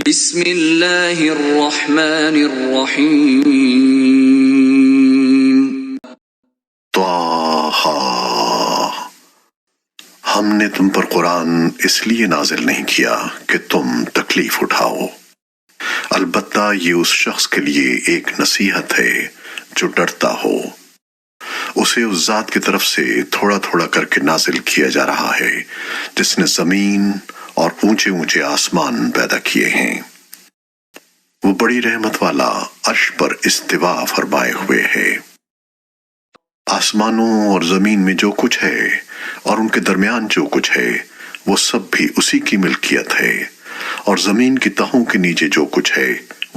بسم اللہ الرحمن الرحیم طٰہٰ، ہم نے تم پر قرآن اس لیے نازل نہیں کیا کہ تم تکلیف اٹھاؤ، البتہ یہ اس شخص کے لیے ایک نصیحت ہے جو ڈرتا ہو۔ اسے اس ذات کی طرف سے تھوڑا تھوڑا کر کے نازل کیا جا رہا ہے جس نے زمین اور اونچے اونچے آسمان پیدا کیے ہیں۔ وہ بڑی رحمت والا عرش پر استوا فرمائے ہوئے ہے۔ آسمانوں اور زمین میں جو کچھ ہے اور ان کے درمیان جو کچھ ہے وہ سب بھی اسی کی ملکیت ہے، اور زمین کی تہوں کے نیچے جو کچھ ہے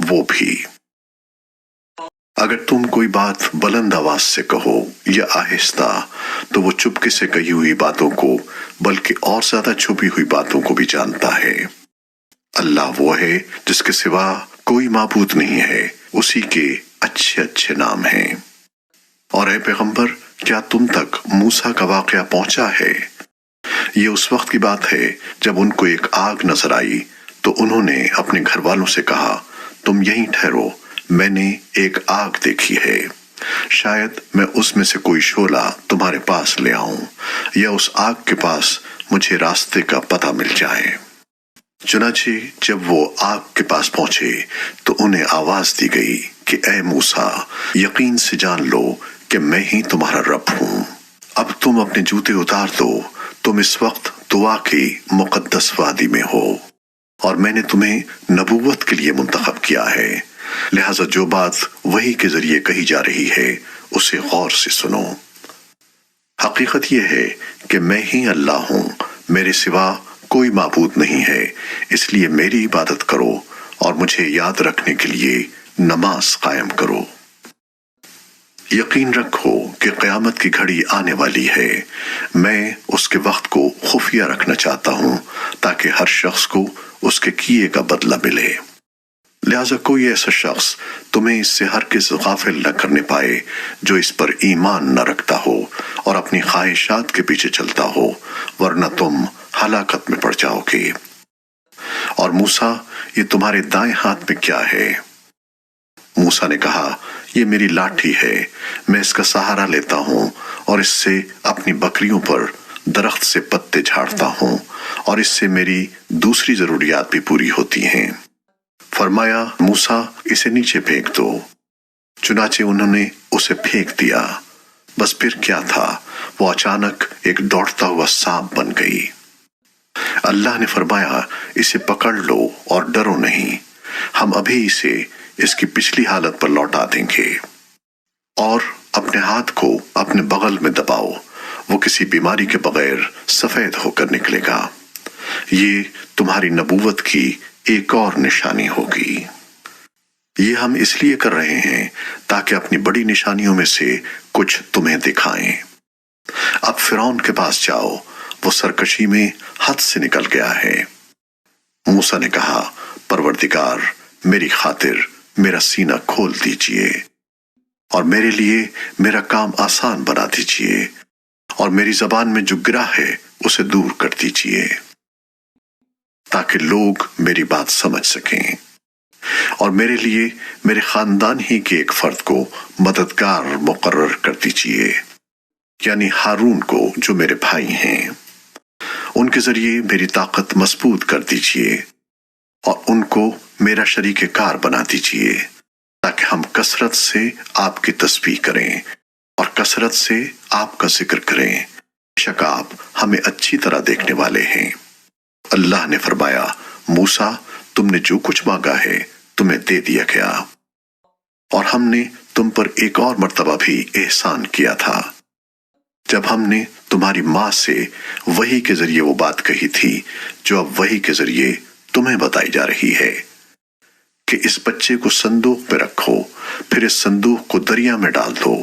وہ بھی۔ اگر تم کوئی بات بلند آواز سے کہو یا آہستہ تو وہ چپکے سے کہی ہوئی باتوں کو بلکہ اور زیادہ چھپی ہوئی باتوں کو بھی جانتا ہے۔ اللہ وہ ہے جس کے سوا کوئی معبود نہیں ہے، اسی کے اچھے اچھے نام ہیں۔ اور اے پیغمبر، کیا تم تک موسیٰ کا واقعہ پہنچا ہے؟ یہ اس وقت کی بات ہے جب ان کو ایک آگ نظر آئی تو انہوں نے اپنے گھر والوں سے کہا، تم یہیں ٹھہرو، میں نے ایک آگ دیکھی ہے، شاید میں اس میں سے کوئی شعلہ تمہارے پاس لے آؤں یا اس آگ کے پاس مجھے راستے کا پتہ مل جائے۔ چنانچہ جب وہ آگ کے پاس پہنچے تو انہیں آواز دی گئی کہ اے موسیٰ، یقین سے جان لو کہ میں ہی تمہارا رب ہوں۔ اب تم اپنے جوتے اتار دو، تم اس وقت طویٰ کی مقدس وادی میں ہو، اور میں نے تمہیں نبوت کے لیے منتخب کیا ہے، لہذا جو بات وحی کے ذریعے کہی جا رہی ہے اسے غور سے سنو۔ حقیقت یہ ہے کہ میں ہی اللہ ہوں، میرے سوا کوئی معبود نہیں ہے، اس لیے میری عبادت کرو اور مجھے یاد رکھنے کے لیے نماز قائم کرو۔ یقین رکھو کہ قیامت کی گھڑی آنے والی ہے، میں اس کے وقت کو خفیہ رکھنا چاہتا ہوں تاکہ ہر شخص کو اس کے کیے کا بدلہ ملے، لہذا کوئی ایسا شخص تمہیں اس سے ہرگز غافل نہ کرنے پائے جو اس پر ایمان نہ رکھتا ہو اور اپنی خواہشات کے پیچھے چلتا ہو، ورنہ تم ہلاکت میں پڑ جاؤ گے۔ اور موسیٰ، یہ تمہارے دائیں ہاتھ میں کیا ہے؟ موسیٰ نے کہا، یہ میری لاٹھی ہے، میں اس کا سہارا لیتا ہوں اور اس سے اپنی بکریوں پر درخت سے پتے جھاڑتا ہوں، اور اس سے میری دوسری ضروریات بھی پوری ہوتی ہیں۔ فرمایا، موسیٰ اسے نیچے پھینک دو۔ چنانچہ انہوں نے اسے پھینک دیا، بس پھر کیا تھا، وہ اچانک ایک دوڑتا ہوا سانپ بن گئی۔ اللہ نے فرمایا، اسے پکڑ لو اور ڈرو نہیں، ہم ابھی اسے اس کی پچھلی حالت پر لوٹا دیں گے۔ اور اپنے ہاتھ کو اپنے بغل میں دباؤ، وہ کسی بیماری کے بغیر سفید ہو کر نکلے گا، یہ تمہاری نبوت کی ایک اور نشانی ہوگی۔ یہ ہم اس لیے کر رہے ہیں تاکہ اپنی بڑی نشانیوں میں سے کچھ تمہیں دکھائیں۔ اب فرعون کے پاس جاؤ، وہ سرکشی میں حد سے نکل گیا ہے۔ موسیٰ نے کہا، پروردگار، میری خاطر میرا سینہ کھول دیجئے اور میرے لیے میرا کام آسان بنا دیجئے، اور میری زبان میں جو گرہ ہے اسے دور کر دیجئے تاکہ لوگ میری بات سمجھ سکیں، اور میرے لیے میرے خاندان ہی کے ایک فرد کو مددگار مقرر کر دیجئے، یعنی ہارون کو جو میرے بھائی ہیں، ان کے ذریعے میری طاقت مضبوط کر دیجئے اور ان کو میرا شریک کار بنا دیجئے تاکہ ہم کثرت سے آپ کی تسبیح کریں اور کثرت سے آپ کا ذکر کریں، بے شک آپ ہمیں اچھی طرح دیکھنے والے ہیں۔ اللہ نے فرمایا، موسیٰ، تم نے جو کچھ مانگا ہے تمہیں دے دیا گیا، اور ہم نے تم پر ایک اور مرتبہ بھی احسان کیا تھا جب ہم نے تمہاری ماں سے وحی کے ذریعے وہ بات کہی تھی جو اب وحی کے ذریعے تمہیں بتائی جا رہی ہے کہ اس بچے کو صندوق میں رکھو، پھر اس صندوق کو دریا میں ڈال دو،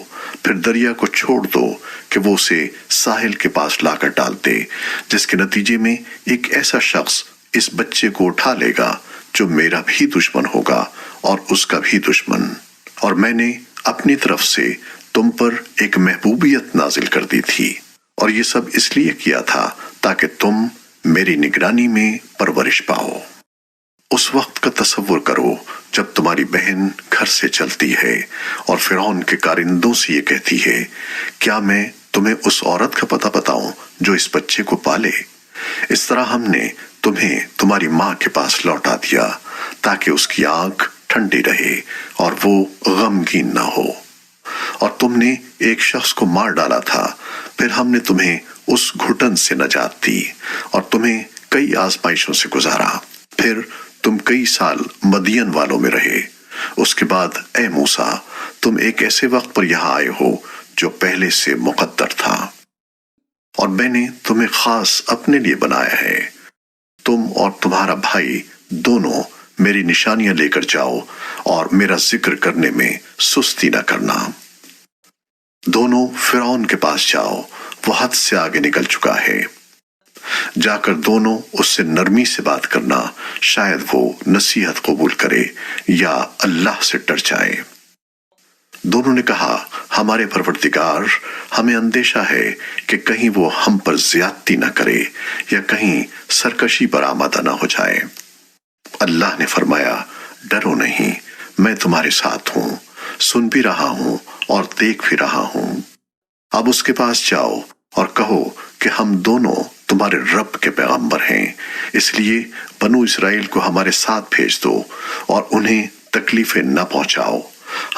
پھر دریا کو چھوڑ دو کہ وہ اسے ساحل کے پاس لا کر ڈال دے، جس کے نتیجے میں ایک ایسا شخص اس بچے کو اٹھا لے گا جو میرا بھی دشمن ہوگا اور اس کا بھی دشمن، اور میں نے اپنی طرف سے تم پر ایک محبوبیت نازل کر دی تھی، اور یہ سب اس لیے کیا تھا تاکہ تم میری نگرانی میں پرورش پاؤ۔ اس اس وقت کا تصور کرو جب تمہاری بہن گھر سے چلتی ہے اور فرعون کے کارندوں سے یہ کہتی ہے، کیا میں تمہیں اس عورت کا پتہ بتاؤں جو اس بچے کو پالے؟ اس طرح ہم نے تمہیں تمہاری ماں کے پاس لوٹا دیا تاکہ اس کی آنکھ ٹھنڈی رہے اور وہ غمگین نہ ہو۔ اور تم نے ایک شخص کو مار ڈالا تھا، پھر ہم نے تمہیں اس گھٹن سے نجات دی اور تمہیں کئی آزمائشوں سے گزارا، پھر تم کئی سال مدین والوں میں رہے۔ اس کے بعد اے موسیٰ، تم ایک ایسے وقت پر یہاں آئے ہو جو پہلے سے مقدر تھا، اور میں نے تمہیں خاص اپنے لیے بنایا ہے۔ تم اور تمہارا بھائی دونوں میری نشانیاں لے کر جاؤ اور میرا ذکر کرنے میں سستی نہ کرنا۔ دونوں فرعون کے پاس جاؤ، وہ حد سے آگے نکل چکا ہے۔ جا کر دونوں اس سے نرمی سے بات کرنا، شاید وہ نصیحت قبول کرے یا اللہ سے ڈر جائے۔ دونوں نے کہا، ہمارے پروردگار، ہمیں اندیشہ ہے کہ کہیں وہ ہم پر زیادتی نہ کرے یا کہیں سرکشی پر آمادہ نہ ہو جائے۔ اللہ نے فرمایا، ڈرو نہیں، میں تمہارے ساتھ ہوں، سن بھی رہا ہوں اور دیکھ بھی رہا ہوں۔ اب اس کے پاس جاؤ اور کہو کہ ہم دونوں تمہارے رب کے پیغمبر ہیں، اس لیے بنو اسرائیل کو ہمارے ساتھ بھیج دو اور انہیں تکلیفیں نہ پہنچاؤ۔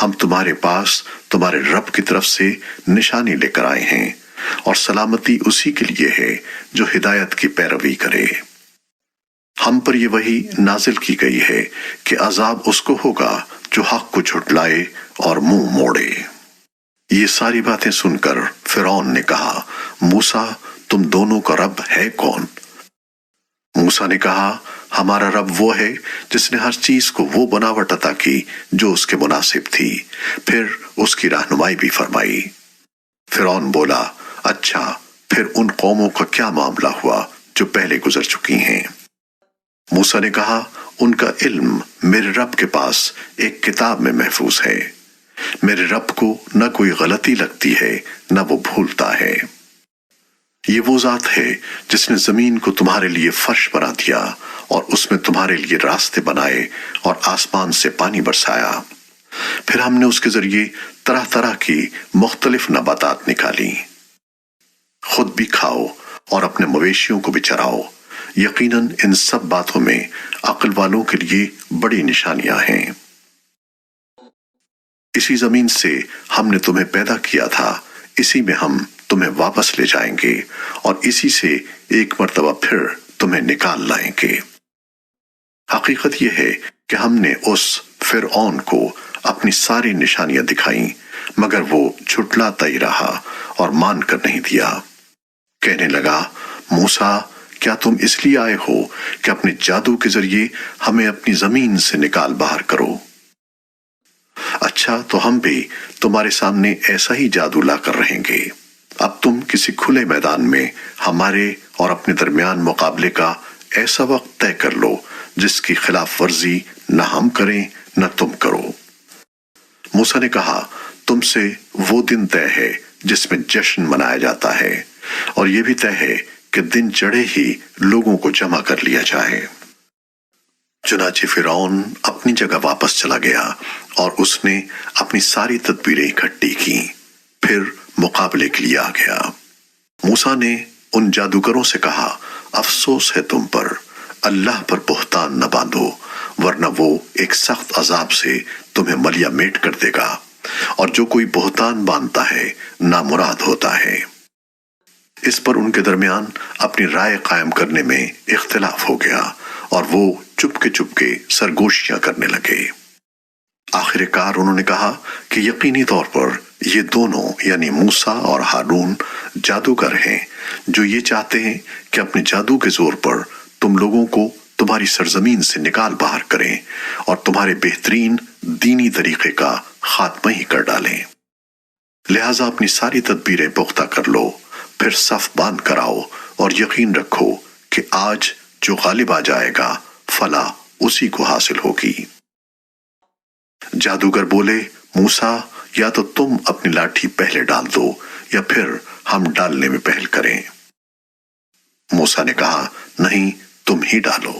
ہم تمہارے پاس تمہارے رب کی طرف سے نشانی لے کر آئے ہیں، اور سلامتی اسی کے لیے ہے جو ہدایت کی پیروی کرے۔ ہم پر یہ وحی نازل کی گئی ہے کہ عذاب اس کو ہوگا جو حق کو جھٹلائے اور منہ موڑے۔ یہ ساری باتیں سن کر فرعون نے کہا، موسیٰ، تم دونوں کا رب ہے کون؟ موسیٰ نے کہا، ہمارا رب وہ ہے جس نے ہر چیز کو وہ بناوٹ عطا کی جو اس کے مناسب تھی، پھر اس کی رہنمائی بھی فرمائی۔ فرعون بولا، اچھا، پھر ان قوموں کا کیا معاملہ ہوا جو پہلے گزر چکی ہیں؟ موسیٰ نے کہا، ان کا علم میرے رب کے پاس ایک کتاب میں محفوظ ہے۔ میرے رب کو نہ کوئی غلطی لگتی ہے نہ وہ بھولتا ہے۔ یہ وہ ذات ہے جس نے زمین کو تمہارے لیے فرش بنا دیا اور اس میں تمہارے لیے راستے بنائے اور آسمان سے پانی برسایا۔ پھر ہم نے اس کے ذریعے طرح طرح کی مختلف نباتات نکالی۔ خود بھی کھاؤ اور اپنے مویشیوں کو بھی چراؤ۔ یقیناً ان سب باتوں میں عقل والوں کے لیے بڑی نشانیاں ہیں۔ اسی زمین سے ہم نے تمہیں پیدا کیا تھا، اسی میں ہم تمہیں واپس لے جائیں گے اور اسی سے ایک مرتبہ پھر تمہیں نکال لائیں گے۔ حقیقت یہ ہے کہ ہم نے اس فرعون کو اپنی ساری نشانیاں دکھائیں، مگر وہ جھٹلاتا ہی رہا اور مان کر نہیں دیا۔ کہنے لگا، موسیٰ، کیا تم اس لیے آئے ہو کہ اپنے جادو کے ذریعے ہمیں اپنی زمین سے نکال باہر کرو؟ اچھا، تو ہم بھی تمہارے سامنے ایسا ہی جادو لا کر رہیں گے۔ اب تم کسی کھلے میدان میں ہمارے اور اپنے درمیان مقابلے کا ایسا وقت طے کر لو جس کی خلاف ورزی نہ ہم کریں نہ تم کرو۔ موسیٰ نے کہا، تم سے وہ دن طے ہے جس میں جشن منایا جاتا ہے، اور یہ بھی طے ہے کہ دن چڑھے ہی لوگوں کو جمع کر لیا جائے۔ چنانچہ فرعون اپنی جگہ واپس چلا گیا اور اس نے اپنی ساری تدبیریں اکٹھی کی، پھر مقابلے کے لیے آ گیا۔ موسیٰ نے ان جادوگروں سے کہا، افسوس ہے تم پر، اللہ پر بہتان نہ باندھو، ورنہ وہ ایک سخت عذاب سے تمہیں ملیا میٹ کر دے گا، اور جو کوئی بہتان باندھتا ہے نامراد ہوتا ہے۔ اس پر ان کے درمیان اپنی رائے قائم کرنے میں اختلاف ہو گیا اور وہ چپ کے سرگوشیاں کرنے لگے۔ آخر کار انہوں نے کہا کہ یقینی طور پر یہ دونوں یعنی موسیٰ اور ہارون جادوگر ہیں جو یہ چاہتے ہیں کہ اپنے جادو کے زور پر تم لوگوں کو تمہاری سرزمین سے نکال باہر کریں اور تمہارے بہترین دینی طریقے کا خاتمہ ہی کر ڈالیں۔ لہٰذا اپنی ساری تدبیریں پختہ کر لو، پھر صف باندھ کر آؤ اور یقین رکھو کہ آج جو غالب آ جائے گا فلاح اسی کو حاصل ہوگی۔ جادوگر بولے، موسیٰ، یا تو تم اپنی لاٹھی پہلے ڈال دو یا پھر ہم ڈالنے میں پہل کریں۔ موسیٰ نے کہا، نہیں، تم ہی ڈالو۔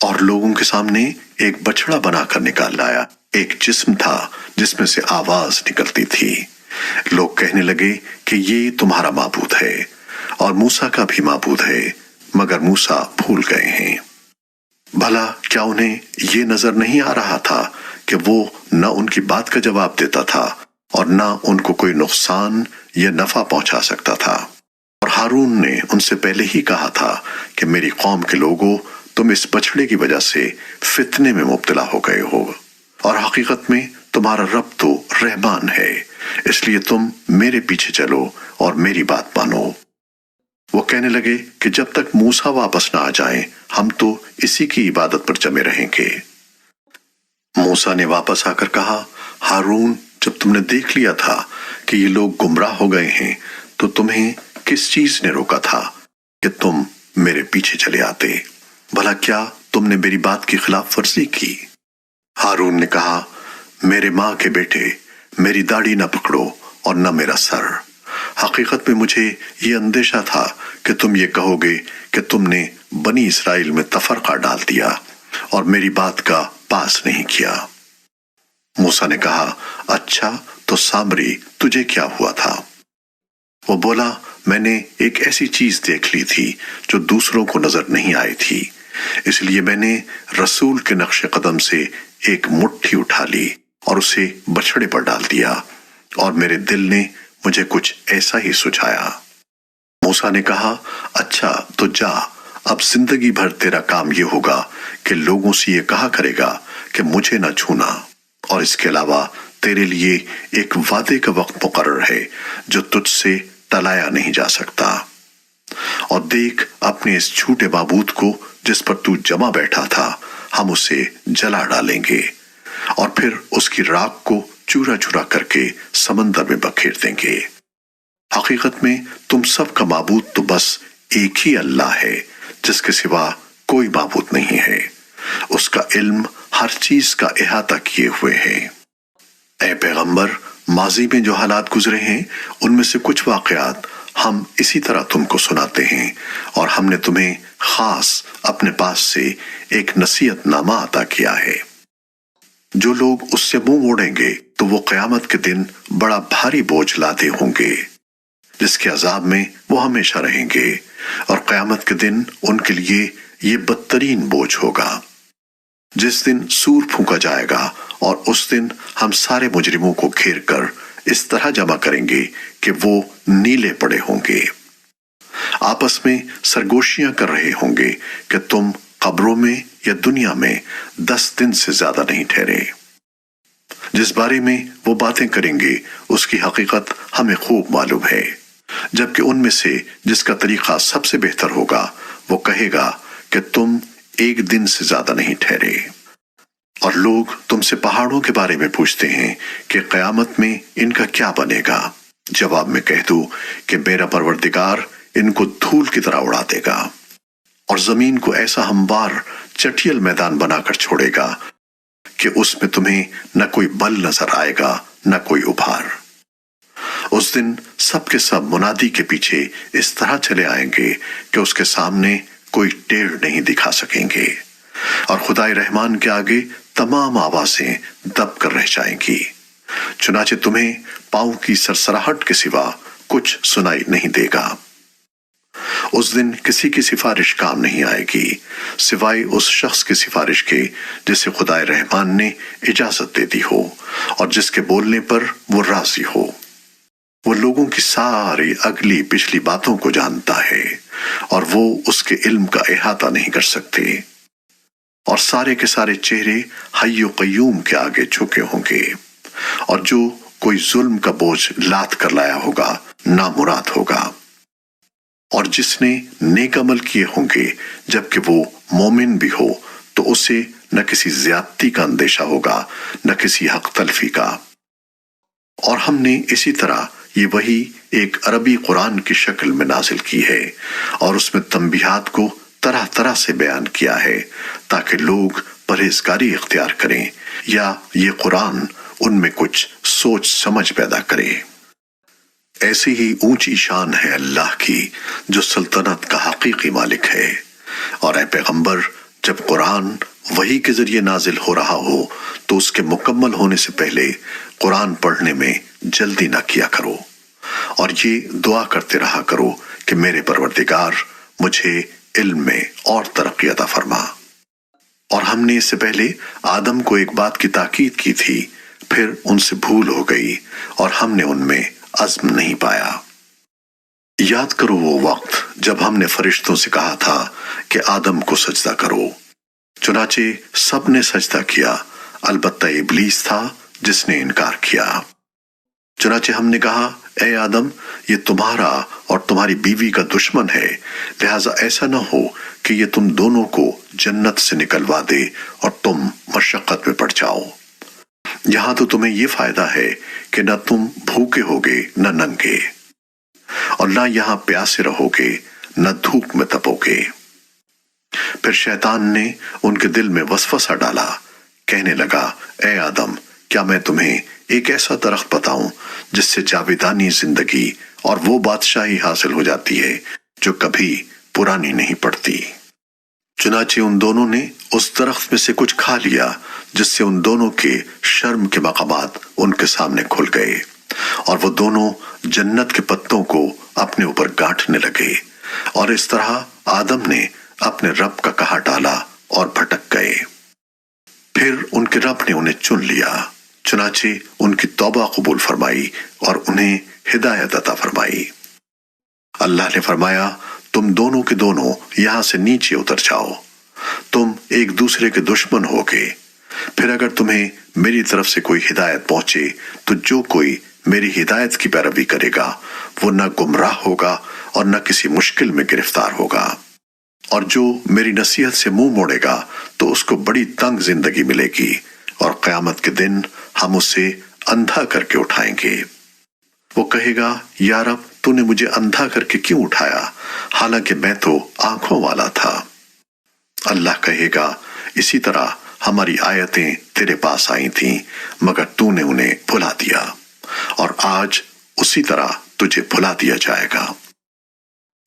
اور لوگوں کے سامنے ایک بچڑا بنا کر نکال لایا۔ ایک جسم تھا جس میں سے آواز نکلتی تھی۔ لوگ کہنے لگے کہ یہ تمہارا معبود ہے اور موسیٰ کا بھی معبود ہے، مگر موسیٰ بھول گئے ہیں۔ بھلا کیا انہیں یہ نظر نہیں آ رہا تھا کہ وہ نہ ان کی بات کا جواب دیتا تھا اور نہ ان کو کوئی نقصان یا نفع پہنچا سکتا تھا؟ اور ہارون نے ان سے پہلے ہی کہا تھا کہ میری قوم کے لوگوں، تم اس بچڑے کی وجہ سے فتنے میں مبتلا ہو گئے ہو، اور حقیقت میں تمہارا رب تو رحمان ہے، اس لیے تم میرے پیچھے چلو اور میری بات مانو۔ وہ کہنے لگے کہ جب تک موسیٰ واپس نہ آ جائیں ہم تو اسی کی عبادت پر جمے رہیں گے۔ موسیٰ نے واپس آ کر کہا، ہارون، جب تم نے دیکھ لیا تھا کہ یہ لوگ گمراہ ہو گئے ہیں تو تمہیں کس چیز نے روکا تھا کہ تم میرے پیچھے چلے آتے؟ بھلا کیا تم نے میری بات کی خلاف ورزی کی؟ ہارون نے کہا، میرے ماں کے بیٹے، میری داڑھی نہ پکڑو اور نہ میرا سر۔ حقیقت میں مجھے یہ اندیشہ تھا کہ تم یہ کہو گے کہ تم نے بنی اسرائیل میں تفرقہ ڈال دیا اور میری بات کا پاس نہیں کیا۔ موسیٰ نے کہا، اچھا تو سامری تجھے کیا ہوا تھا؟ وہ بولا، میں نے ایک ایسی چیز دیکھ لی تھی جو دوسروں کو نظر نہیں آئی تھی، اس لیے میں نے رسول کے نقش قدم سے ایک مٹھی اٹھا لی اور اسے بچھڑے پر ڈال دیا، اور میرے دل نے مجھے کچھ ایسا ہی سجھایا۔ موسیٰ نے کہا، اچھا تو جا، اب زندگی بھر تیرا کام یہ ہوگا کہ لوگوں سے یہ کہا کرے گا کہ مجھے نہ چھونا، اور اس کے علاوہ تیرے لیے ایک وعدے کا وقت مقرر ہے جو تجھ سے ٹلایا نہیں جا سکتا۔ اور دیکھ، اپنے اس جھوٹے معبود کو جس پر تو جمع بیٹھا تھا ہم اسے جلا ڈالیں گے، اور پھر اس کی راکھ کو چورا چورا کر کے سمندر میں بکھیر دیں گے۔ حقیقت میں تم سب کا معبود تو بس ایک ہی اللہ ہے جس کے سوا کوئی معبود نہیں ہے، اس کا علم ہر چیز کا احاطہ کیے ہوئے ہے۔ اے پیغمبر، ماضی میں جو حالات گزرے ہیں ان میں سے کچھ واقعات ہم اسی طرح تم کو سناتے ہیں، اور ہم نے تمہیں خاص اپنے پاس سے ایک نصیحت نامہ عطا کیا ہے۔ جو لوگ اس سے منہ موڑیں گے تو وہ قیامت کے دن بڑا بھاری بوجھ لاتے ہوں گے، جس کے عذاب میں وہ ہمیشہ رہیں گے، اور قیامت کے دن ان کے لیے یہ بدترین بوجھ ہوگا۔ جس دن سور پھونکا جائے گا اور اس دن ہم سارے مجرموں کو گھیر کر اس طرح جمع کریں گے کہ وہ نیلے پڑے ہوں گے، آپس میں سرگوشیاں کر رہے ہوں گے کہ تم قبروں میں یا دنیا میں 10 دن سے زیادہ نہیں ٹھہرے۔ جس بارے میں وہ باتیں کریں گے اس کی حقیقت ہمیں خوب معلوم ہے، جبکہ ان میں سے جس کا طریقہ سب سے بہتر ہوگا وہ کہے گا کہ تم 1 دن سے زیادہ نہیں ٹھہرے۔ اور لوگ تم سے پہاڑوں کے بارے میں پوچھتے ہیں کہ قیامت میں ان کا کیا بنے گا؟ جواب میں کہہ دو کہ میرا پروردگار ان کو دھول کی طرح اڑا دے گا، اور زمین کو ایسا ہموار چٹیل میدان بنا کر چھوڑے گا کہ اس میں تمہیں نہ کوئی بل نظر آئے گا نہ کوئی ابھار۔ اس دن سب کے سب منادی کے پیچھے اس طرح چلے آئیں گے کہ اس کے سامنے کوئی ٹیڑھ نہیں دکھا سکیں گے، اور خدائے رحمان کے آگے تمام آوازیں دب کر رہ جائیں گی، چنانچہ تمہیں پاؤں کی سرسراہٹ کے سوا کچھ سنائی نہیں دے گا۔ اس دن کسی کی سفارش کام نہیں آئے گی سوائے اس شخص کی سفارش کے جسے خدائے رحمان نے اجازت دے دی ہو اور جس کے بولنے پر وہ راضی ہو۔ وہ لوگوں کی ساری اگلی پچھلی باتوں کو جانتا ہے، اور وہ اس کے علم کا احاطہ نہیں کر سکتے، اور سارے کے سارے چہرے حی و قیوم کے آگے جھکے ہوں گے، اور جو کوئی ظلم کا بوجھ لاد کر لایا ہوگا نامراد ہوگا۔ اور جس نے نیک عمل کیے ہوں گے جبکہ وہ مومن بھی ہو تو اسے نہ کسی زیادتی کا اندیشہ ہوگا نہ کسی حق تلفی کا۔ اور ہم نے اسی طرح یہ وحی ایک عربی قرآن کی شکل میں نازل کی ہے، اور اس میں تنبیہات کو طرح طرح سے بیان کیا ہے تاکہ لوگ پرہیزگاری اختیار کریں یا یہ قرآن ان میں کچھ سوچ سمجھ پیدا کرے۔ ایسی ہی اونچی شان ہے اللہ کی جو سلطنت کا حقیقی مالک ہے، اور اے پیغمبر جب قرآن وحی کے ذریعے نازل ہو رہا ہو تو اس کے مکمل ہونے سے پہلے قرآن پڑھنے میں جلدی نہ کیا کرو، اور یہ دعا کرتے رہا کرو کہ میرے پروردگار مجھے علم میں اور ترقی عطا فرما۔ اور ہم نے اس سے پہلے آدم کو ایک بات کی تاکید کی تھی، پھر ان سے بھول ہو گئی اور ہم نے ان میں عزم نہیں پایا۔ یاد کرو وہ وقت جب ہم نے فرشتوں سے کہا تھا کہ آدم کو سجدہ کرو، چنانچہ سب نے سجدہ کیا البتہ ابلیس تھا جس نے انکار کیا۔ چنانچہ ہم نے کہا اے آدم، یہ تمہارا اور تمہاری بیوی کا دشمن ہے، لہٰذا ایسا نہ ہو کہ یہ تم دونوں کو جنت سے نکلوا دے اور تم مشقت میں پڑ جاؤ۔ یہاں تو تمہیں یہ فائدہ ہے کہ نہ تم بھوکے ہوگے نہ ننگے، اور نہ یہاں پیاسے رہو گے نہ دھوپ میں تپو گے۔ پھر شیطان نے ان کے دل میں وسوسہ ڈالا، کہنے لگا اے آدم، کیا میں تمہیں ایک ایسا درخت بتاؤں جس سے جاویدانی زندگی اور وہ بادشاہی حاصل ہو جاتی ہے جو کبھی پرانی نہیں پڑتی؟ چنانچہ ان دونوں نے اس درخت میں سے کچھ کھا لیا، جس سے ان دونوں کے شرم کے مقامات ان کے سامنے کھل گئے، اور وہ دونوں جنت کے پتوں کو اپنے اوپر گانٹھنے لگے، اور اس طرح آدم نے اپنے رب کا کہا ڈالا اور بھٹک گئے۔ پھر ان کے رب نے انہیں چن لیا، چنانچہ ان کی توبہ قبول فرمائی اور انہیں ہدایت عطا فرمائی۔ اللہ نے فرمایا تم دونوں کے دونوں یہاں سے نیچے اتر جاؤ، تم ایک دوسرے کے دشمن ہوگے، پھر اگر تمہیں میری طرف سے کوئی ہدایت پہنچے تو جو کوئی میری ہدایت کی پیروی کرے گا وہ نہ گمراہ ہوگا اور نہ کسی مشکل میں گرفتار ہوگا، اور جو میری نصیحت سے منہ موڑے گا تو اس کو بڑی تنگ زندگی ملے گی، اور قیامت کے دن ہم اسے اندھا کر کے اٹھائیں گے۔ وہ کہے گا یا رب، تو نے مجھے اندھا کر کے کیوں اٹھایا حالانکہ میں تو آنکھوں والا تھا؟ اللہ کہے گا اسی طرح ہماری آیتیں تیرے پاس آئی تھیں مگر تو نے انہیں بھلا دیا، اور آج اسی طرح تجھے بھلا دیا جائے گا۔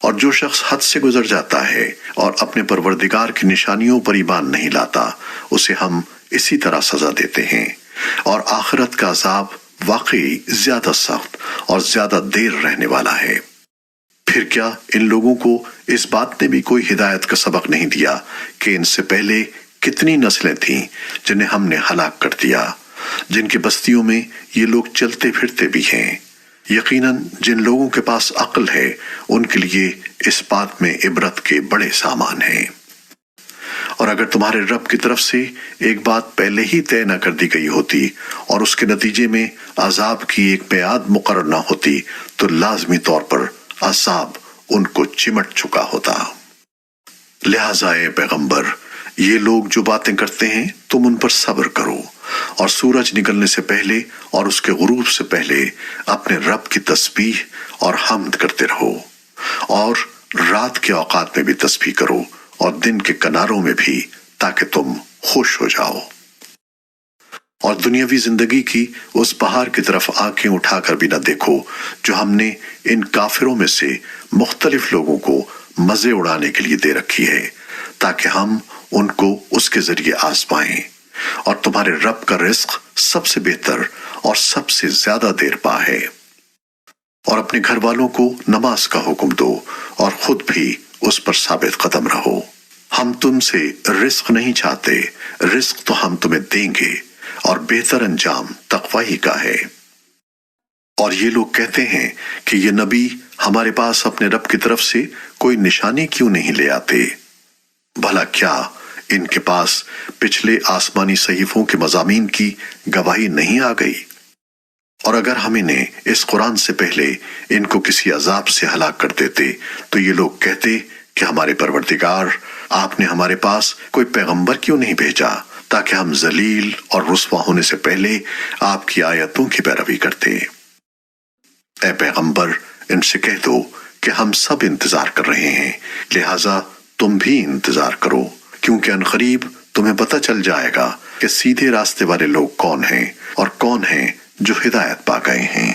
اور جو شخص حد سے گزر جاتا ہے اور اپنے پروردگار کی نشانیوں پر ایمان نہیں لاتا، اسے ہم اسی طرح سزا دیتے ہیں، اور آخرت کا عذاب واقعی زیادہ سخت اور زیادہ دیر رہنے والا ہے۔ پھر کیا ان لوگوں کو اس بات نے بھی کوئی ہدایت کا سبق نہیں دیا کہ ان سے پہلے کتنی نسلیں تھیں جنہیں ہم نے ہلاک کر دیا، جن کی بستیوں میں یہ لوگ چلتے پھرتے بھی ہیں؟ یقیناً جن لوگوں کے پاس عقل ہے ان کے لیے اس بات میں عبرت کے بڑے سامان ہیں۔ اور اگر تمہارے رب کی طرف سے ایک بات پہلے ہی طے نہ کر دی گئی ہوتی اور اس کے نتیجے میں عذاب کی ایک میعاد مقرر نہ ہوتی تو لازمی طور پر عذاب ان کو چمٹ چکا ہوتا۔ لہٰذا اے پیغمبر، یہ لوگ جو باتیں کرتے ہیں تم ان پر صبر کرو، اور سورج نکلنے سے پہلے اور اس کے غروب سے پہلے اپنے رب کی تسبیح اور حمد کرتے رہو، اور رات کے اوقات میں بھی تسبیح کرو اور دن کے کناروں میں بھی، تاکہ تم خوش ہو جاؤ۔ اور دنیاوی زندگی کی اس بہار کی طرف آنکھیں اٹھا کر بھی نہ دیکھو جو ہم نے ان کافروں میں سے مختلف لوگوں کو مزے اڑانے کے لیے دے رکھی ہے، تاکہ ہم ان کو اس کے ذریعے آزمائیں، اور تمہارے رب کا رزق سب سے بہتر اور سب سے زیادہ دیر پا ہے۔ اور اپنے گھر والوں کو نماز کا حکم دو اور خود بھی اس پر ثابت قدم رہو۔ ہم تم سے رزق نہیں چاہتے، رزق تو ہم تمہیں دیں گے، اور بہتر انجام تقوی ہی کا ہے۔ اور یہ لوگ کہتے ہیں کہ یہ نبی ہمارے پاس اپنے رب کی طرف سے کوئی نشانی کیوں نہیں لے آتے؟ بھلا کیا ان کے پاس پچھلے آسمانی صحیفوں کے مضامین کی گواہی نہیں آ گئی؟ اور اگر ہم انہیں اس قرآن سے پہلے ان کو کسی عذاب سے ہلاک کر دیتے تو یہ لوگ کہتے کہ ہمارے پروردگار، آپ نے ہمارے پاس کوئی پیغمبر کیوں نہیں بھیجا تاکہ ہم ذلیل اور رسوا ہونے سے پہلے آپ کی آیتوں کی پیروی کرتے۔ اے پیغمبر، ان سے کہہ دو کہ ہم سب انتظار کر رہے ہیں، لہٰذا تم بھی انتظار کرو، کیونکہ عنقریب تمہیں پتہ چل جائے گا کہ سیدھے راستے والے لوگ کون ہیں اور کون ہیں جو ہدایت پا گئے ہیں۔